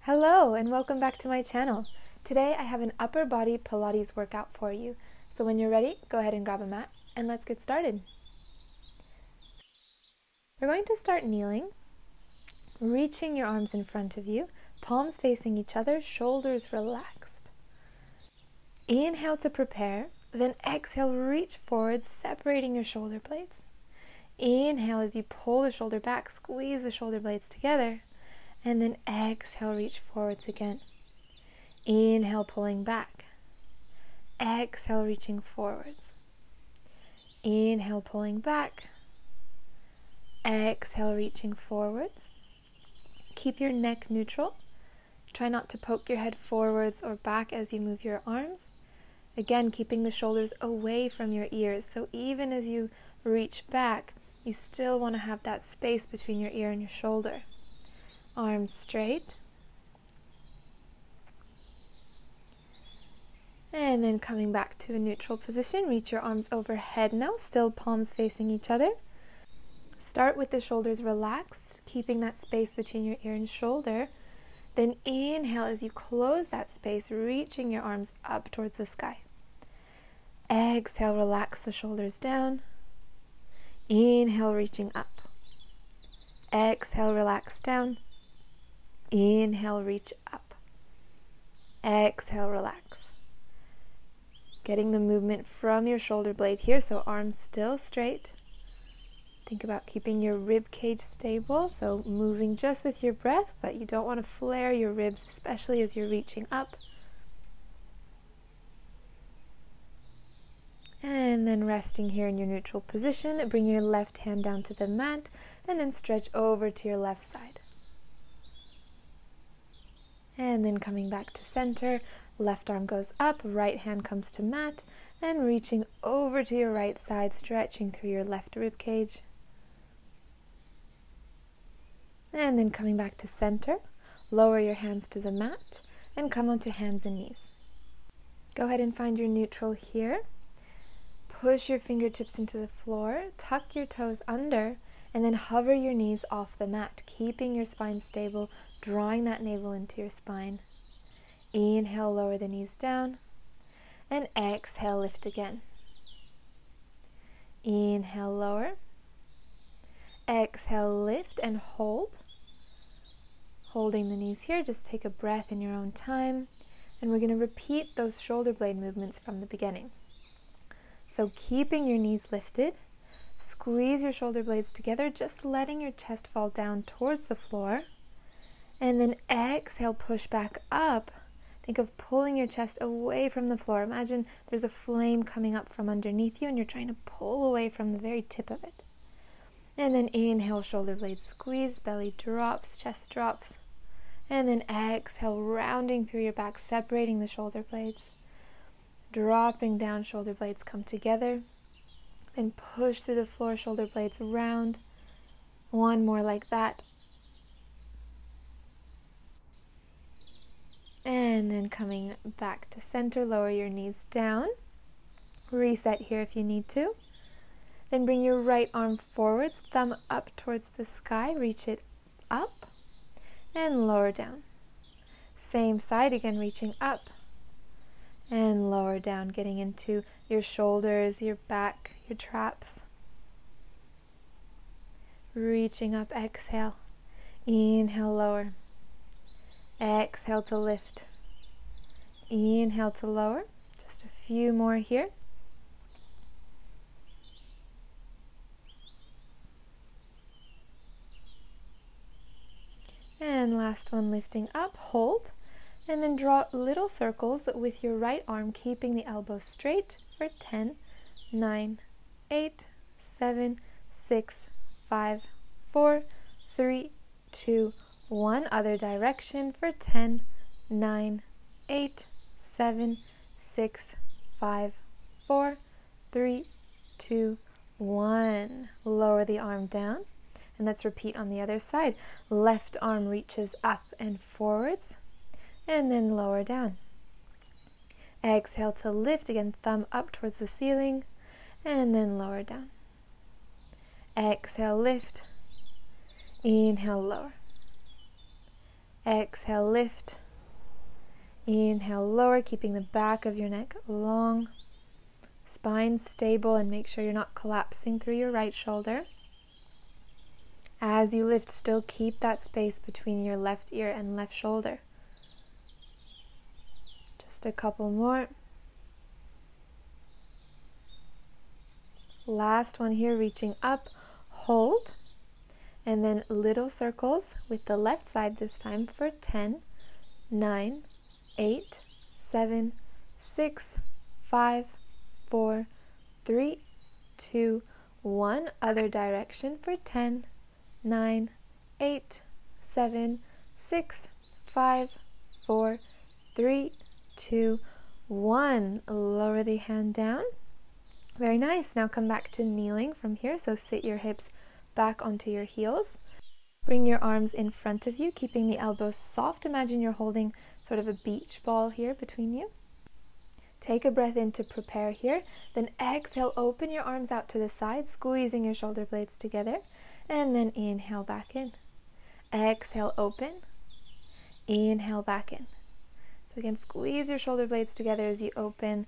Hello and welcome back to my channel. Today I have an upper body Pilates workout for you. So when you're ready, go ahead and grab a mat and let's get started. We're going to start kneeling, reaching your arms in front of you, palms facing each other, shoulders relaxed. Inhale to prepare, then exhale, reach forward, separating your shoulder blades. Inhale as you pull the shoulder back, squeeze the shoulder blades together. And then exhale, reach forwards again. Inhale, pulling back. Exhale, reaching forwards. Inhale, pulling back. Exhale, reaching forwards. Keep your neck neutral. Try not to poke your head forwards or back as you move your arms. Again, keeping the shoulders away from your ears. So even as you reach back, you still want to have that space between your ear and your shoulder. Arms straight. And then coming back to a neutral position, reach your arms overhead now, still palms facing each other. Start with the shoulders relaxed, keeping that space between your ear and shoulder. Then inhale as you close that space, reaching your arms up towards the sky. Exhale, relax the shoulders down. Inhale, reaching up. Exhale, relax down. Inhale, reach up. Exhale, relax. Getting the movement from your shoulder blade here, so arms still straight. Think about keeping your rib cage stable, so moving just with your breath, but you don't want to flare your ribs, especially as you're reaching up. And then resting here in your neutral position, bring your left hand down to the mat, and then stretch over to your left side. And then coming back to center, left arm goes up, right hand comes to mat, and reaching over to your right side, stretching through your left rib cage. And then coming back to center, lower your hands to the mat, and come onto hands and knees. Go ahead and find your neutral here. Push your fingertips into the floor, tuck your toes under, and then hover your knees off the mat, keeping your spine stable, drawing that navel into your spine. Inhale, lower the knees down, and exhale, lift again. Inhale, lower. Exhale, lift and hold. Holding the knees here, just take a breath in your own time, and we're going to repeat those shoulder blade movements from the beginning. So keeping your knees lifted, squeeze your shoulder blades together, just letting your chest fall down towards the floor. And then exhale, push back up. Think of pulling your chest away from the floor. Imagine there's a flame coming up from underneath you and you're trying to pull away from the very tip of it. And then inhale, shoulder blades squeeze, belly drops, chest drops. And then exhale, rounding through your back, separating the shoulder blades. Dropping down, shoulder blades come together. Then push through the floor, shoulder blades round. One more like that. And then coming back to center, lower your knees down. Reset here if you need to. Then bring your right arm forwards, thumb up towards the sky, reach it up and lower down. Same side again, reaching up and lower down, getting into your shoulders, your back, your traps. Reaching up, exhale. Inhale, lower. Exhale to lift. Inhale to lower. Just a few more here. And last one, lifting up, hold. And then draw little circles with your right arm, keeping the elbows straight for 10, 9, 8, 7, 6, 5, 4, 3, 2, 1. Other direction for 10, 9, 8, 7, 6, 5, 4, 3, 2, 1. Lower the arm down. And let's repeat on the other side. Left arm reaches up and forwards. And then lower down. Exhale to lift, again thumb up towards the ceiling, and then lower down. Exhale, lift. Inhale, lower. Exhale, lift. Inhale, lower, keeping the back of your neck long. Spine stable, and make sure you're not collapsing through your right shoulder. As you lift, still keep that space between your left ear and left shoulder. Just a couple more. Last one here, reaching up, hold, and then little circles with the left side this time for 10, 9, 8, 7, 6, 5, 4, 3, 2, 1. Other direction for 10, 9, 8, 7, 6, 5, 4, 3, 2, 1. Lower the hand down. Very nice. Now come back to kneeling from here. So sit your hips back onto your heels. Bring your arms in front of you, keeping the elbows soft. Imagine you're holding sort of a beach ball here between you. Take a breath in to prepare here. Then exhale, open your arms out to the side, squeezing your shoulder blades together. And then inhale back in. Exhale, open. Inhale back in. So again, squeeze your shoulder blades together as you open.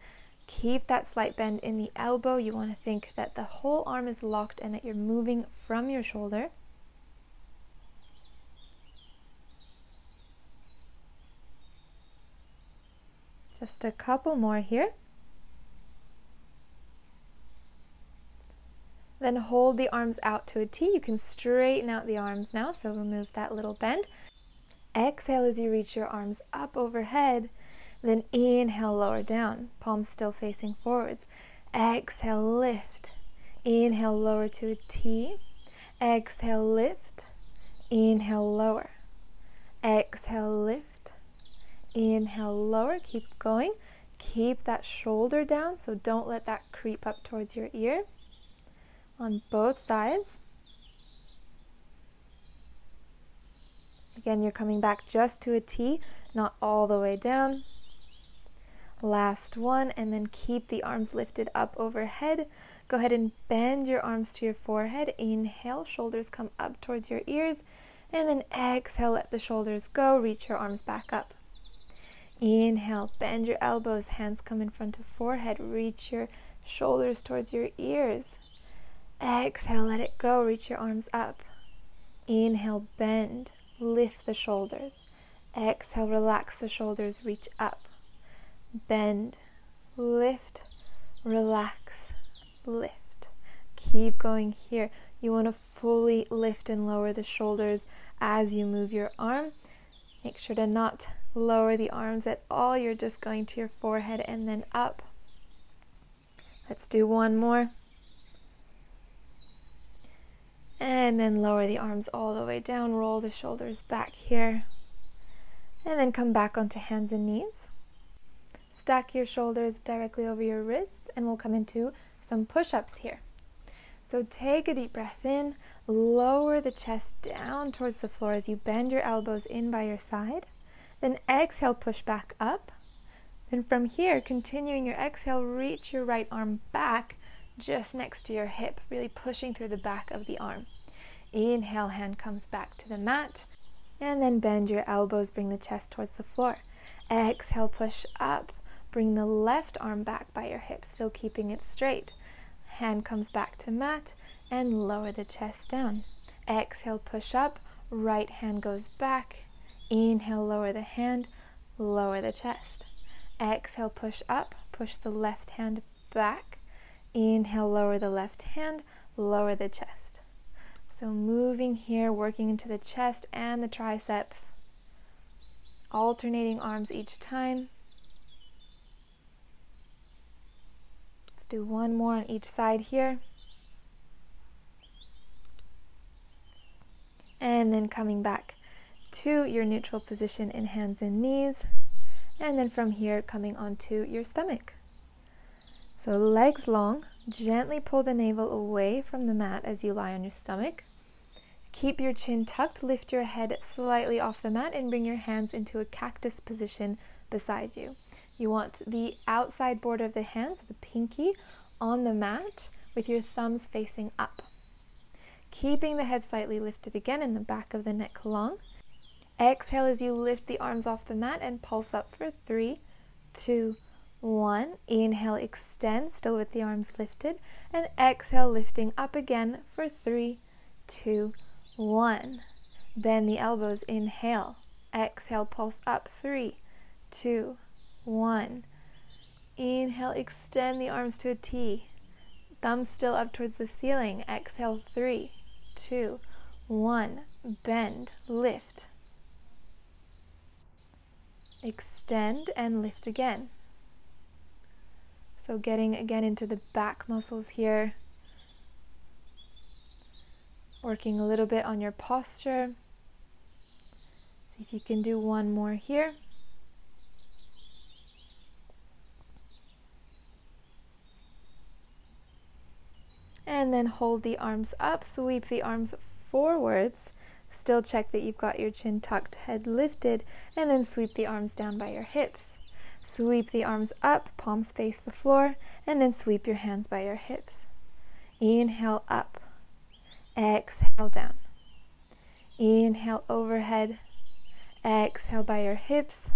Keep that slight bend in the elbow. You want to think that the whole arm is locked and that you're moving from your shoulder. Just a couple more here. Then hold the arms out to a T. You can straighten out the arms now, so remove that little bend. Exhale as you reach your arms up overhead. Then inhale, lower down, palms still facing forwards. Exhale, lift. Inhale, lower to a T. Exhale, lift. Inhale, lower. Exhale, lift. Inhale, lower. Keep going. Keep that shoulder down, so don't let that creep up towards your ear. On both sides. Again, you're coming back just to a T, not all the way down. Last one, and then keep the arms lifted up overhead. Go ahead and bend your arms to your forehead. Inhale, shoulders come up towards your ears, and then exhale, let the shoulders go. Reach your arms back up. Inhale, bend your elbows, hands come in front of forehead. Reach your shoulders towards your ears. Exhale, let it go. Reach your arms up. Inhale, bend, lift the shoulders. Exhale, relax the shoulders, reach up. Bend, lift, relax, lift. Keep going here. You want to fully lift and lower the shoulders as you move your arm. Make sure to not lower the arms at all. You're just going to your forehead and then up. Let's do one more. And then lower the arms all the way down. Roll the shoulders back here. And then come back onto hands and knees. Stack your shoulders directly over your wrists, and we'll come into some push-ups here. So take a deep breath in, lower the chest down towards the floor as you bend your elbows in by your side. Then exhale, push back up. Then from here, continuing your exhale, reach your right arm back just next to your hip, really pushing through the back of the arm. Inhale, hand comes back to the mat. And then bend your elbows, bring the chest towards the floor. Exhale, push up. Bring the left arm back by your hip, still keeping it straight. Hand comes back to mat and lower the chest down. Exhale, push up. Right hand goes back. Inhale, lower the hand, lower the chest. Exhale, push up. Push the left hand back. Inhale, lower the left hand, lower the chest. So moving here, working into the chest and the triceps. Alternating arms each time. Let's do one more on each side here. And then coming back to your neutral position in hands and knees. And then from here, coming onto your stomach. So legs long, gently pull the navel away from the mat as you lie on your stomach. Keep your chin tucked, lift your head slightly off the mat and bring your hands into a cactus position beside you. You want the outside border of the hands, the pinky, on the mat with your thumbs facing up. Keeping the head slightly lifted again and the back of the neck long. Exhale as you lift the arms off the mat and pulse up for 3, 2, 1. Inhale, extend, still with the arms lifted. And exhale, lifting up again for 3, 2, 1. Bend the elbows, inhale. Exhale, pulse up, 3, 2, 1. Inhale, extend the arms to a T. Thumbs still up towards the ceiling. Exhale, 3, 2, 1. Bend, lift. Extend and lift again. So getting again into the back muscles here. Working a little bit on your posture. See if you can do one more here. And then hold the arms up, sweep the arms forwards. Still check that you've got your chin tucked, head lifted, and then sweep the arms down by your hips. Sweep the arms up, palms face the floor, and then sweep your hands by your hips. Inhale up, exhale down. Inhale overhead, exhale by your hips.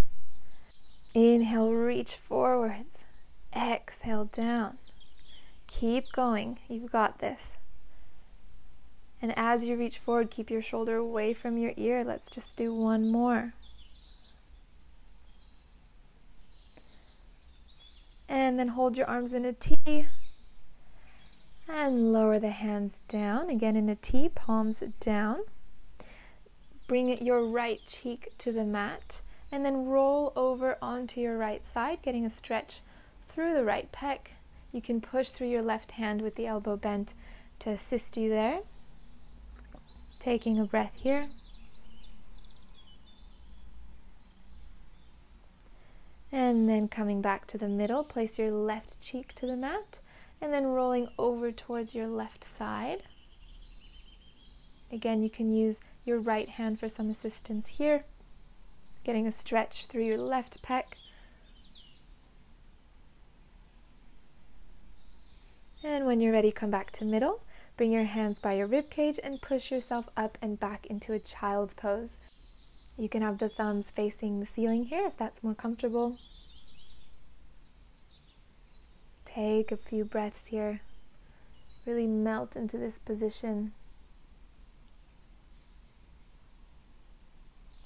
Inhale, reach forwards, exhale down. Keep going, you've got this. And as you reach forward, keep your shoulder away from your ear. Let's just do one more. And then hold your arms in a T. And lower the hands down. Again in a T, palms down. Bring your right cheek to the mat. And then roll over onto your right side, getting a stretch through the right pec. You can push through your left hand with the elbow bent to assist you there. Taking a breath here. And then coming back to the middle, place your left cheek to the mat, and then rolling over towards your left side. Again, you can use your right hand for some assistance here, getting a stretch through your left pec. And when you're ready, come back to middle. Bring your hands by your rib cage and push yourself up and back into a child's pose. You can have the thumbs facing the ceiling here if that's more comfortable. Take a few breaths here. Really melt into this position.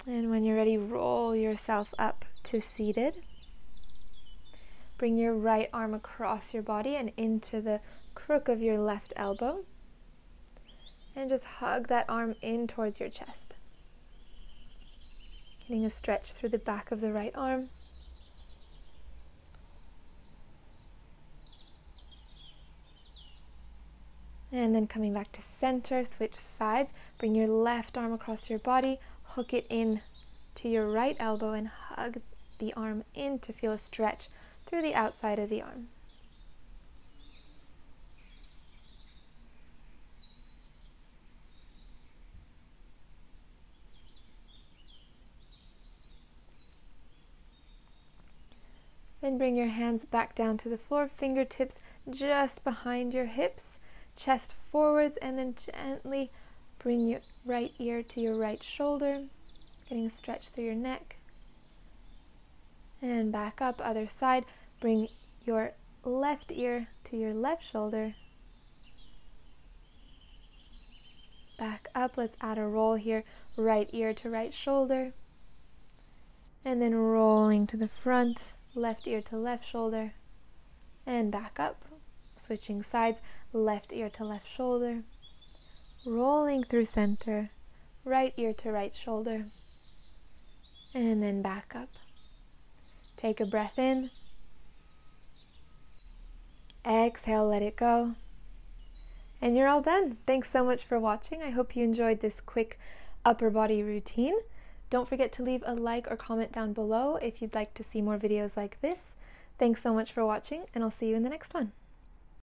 And when you're ready, roll yourself up to seated. Bring your right arm across your body and into the crook of your left elbow. And just hug that arm in towards your chest. Getting a stretch through the back of the right arm. And then coming back to center, switch sides. Bring your left arm across your body, hook it in to your right elbow and hug the arm in to feel a stretch through the outside of the arm. Then bring your hands back down to the floor, fingertips just behind your hips, chest forwards, and then gently bring your right ear to your right shoulder, getting a stretch through your neck. And back up, other side. Bring your left ear to your left shoulder. Back up, let's add a roll here. Right ear to right shoulder. And then rolling to the front, left ear to left shoulder. And back up, switching sides, left ear to left shoulder. Rolling through center, right ear to right shoulder. And then back up. Take a breath in. Exhale, let it go. And you're all done. Thanks so much for watching. I hope you enjoyed this quick upper body routine. Don't forget to leave a like or comment down below if you'd like to see more videos like this. Thanks so much for watching, and I'll see you in the next one.